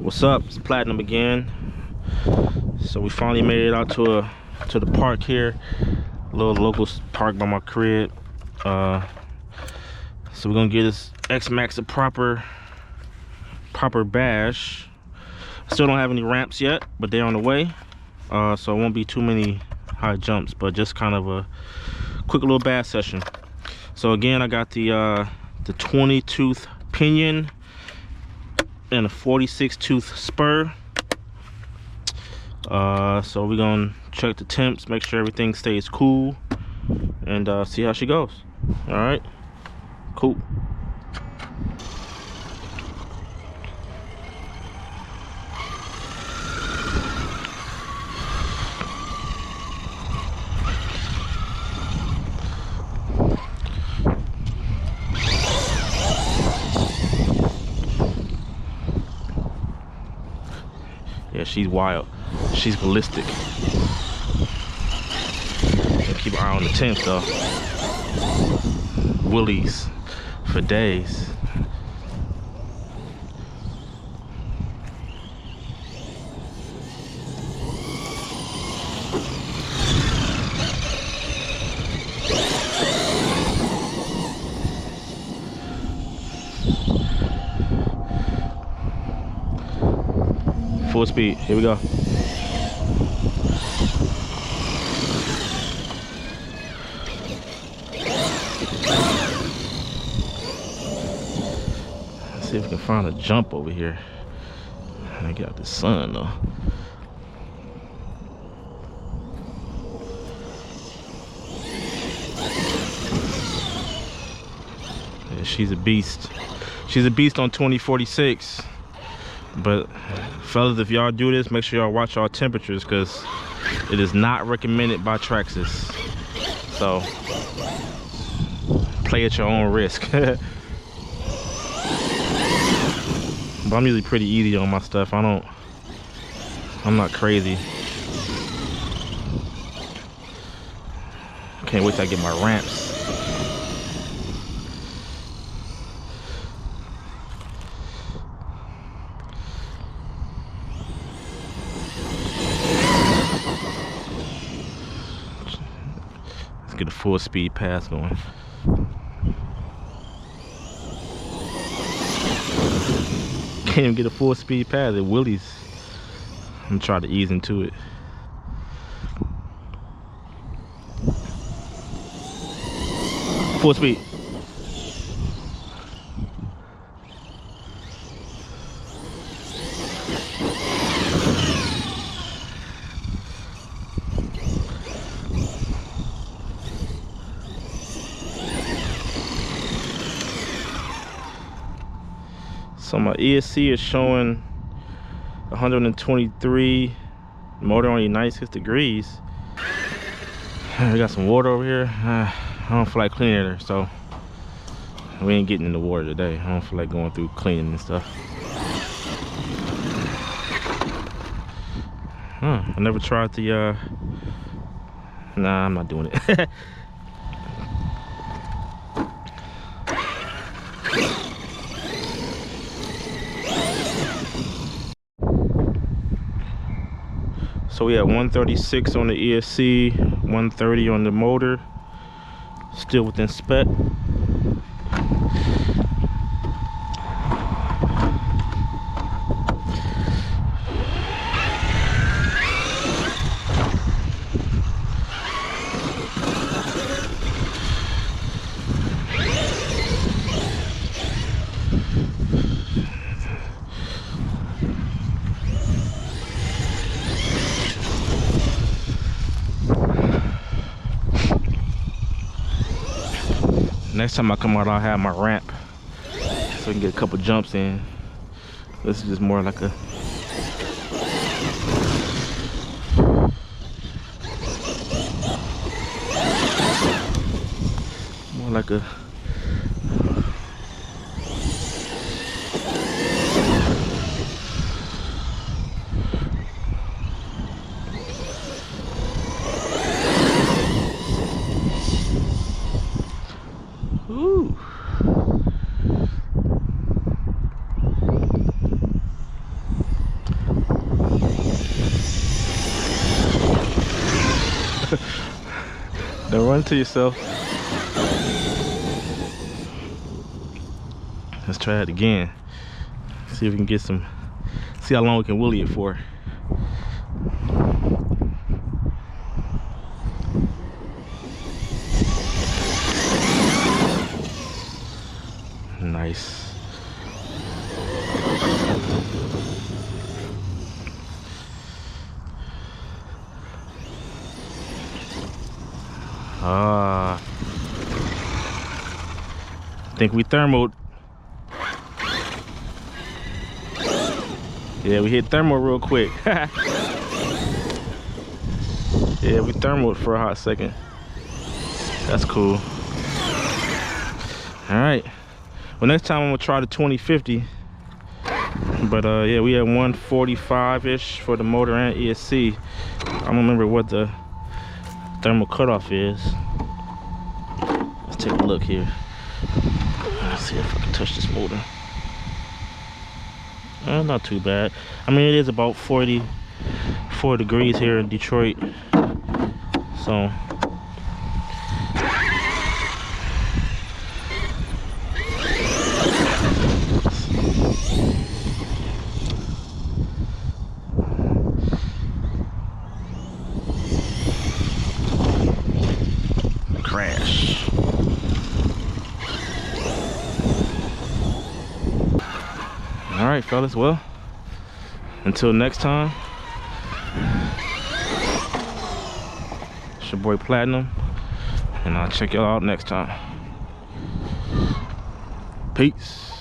What's up? It's Platinum again. So we finally made it out to the park here, a little local park by my crib. So we're gonna give this Xmaxx a proper bash. Still don't have any ramps yet, but they're on the way. So it won't be too many high jumps, but just kind of a quick little bash session. So again, I got the 20 tooth pinion and a 46 tooth spur. So we're gonna check the temps, make sure everything stays cool, and see how she goes. All right, cool. Yeah, she's wild. She's ballistic. Keep an eye on the temps though. Willies for days. Full speed, here we go. Let's see if we can find a jump over here. I get out the sun though. Yeah, she's a beast. She's a beast on 2046. But fellas, if y'all do this, make sure y'all watch our temperatures, because it is not recommended by Traxxas. So play at your own risk. But I'm usually pretty easy on my stuff. I'm not crazy. Can't wait till I get my ramps. Get a full speed pass going. Can't even get a full speed pass at Willie's. I'm gonna try to ease into it. Full speed. So my ESC is showing 123, motor only 96 degrees. I got some water over here. I don't feel like cleaning it, so we ain't getting in the water today. I don't feel like going through cleaning and stuff. I never tried the nah, I'm not doing it. So we have 136 on the ESC, 130 on the motor, still within spec. Next time I come out, I'll have my ramp so we can get a couple jumps in. This is just more like a ooh. Run to yourself. Let's try it again. See if we can get some, see how long we can wheelie it for. Nice. I think we thermoed. Yeah, we hit thermal real quick. Yeah, we thermaled for a hot second. That's cool. All right. Well, next time I'm gonna try the 2050. But yeah, we had 145-ish for the motor and ESC. I don't remember what the thermal cutoff is. Let's take a look here. Let's see if I can touch this motor. Not too bad. I mean, it is about 44 degrees here in Detroit. So crash. All right, fellas. Well, until next time, it's your boy Platinum, and I'll check y'all out next time. Peace.